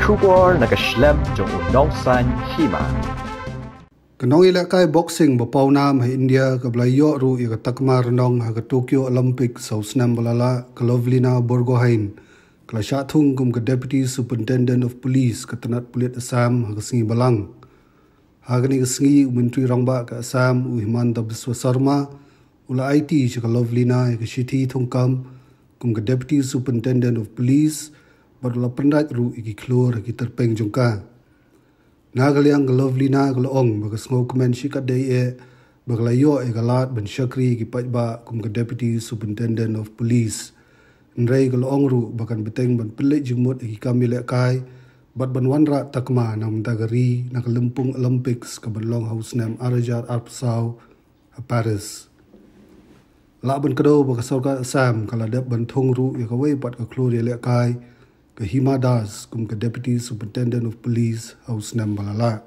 Kubor nakaslem jong unongsan Hima. Kanong ilakai boxing bapau nam ha India ka blayo ru i ka takmar nong ha ka Tokyo Olympic sausnam balala ka Lovlina Borgohain ka shathung kum ka Deputy Superintendent of Police ka tanat pulit Assam ha ka singi balang. Ha ka ni ka singi Menteri Rangba ka Assam u Hima Sarma ula IT ka Lovlina ka Shithi Thungkam kum ka Deputy Superintendent of Police badula pendat ru i ki klor ki terpeng jongka. Nagaliang Lovlina galoong bagas ngokmen shikat day baglayo galat ben Shakri ki pajba kum ka Deputy Superintendent of Police nrei galoong ru bakan beteng ban pelik jengmut ki kamile kai bat ban wanra takma nam dagari nak lempung Olympics ka ban long house nam Arajat Arpsau Paris la ban kado bagas Sorkar Assam kala dep ban thong ru ka wei pat ka klori le kai ka Hima kum ka Deputy Superintendent of Police house nam balala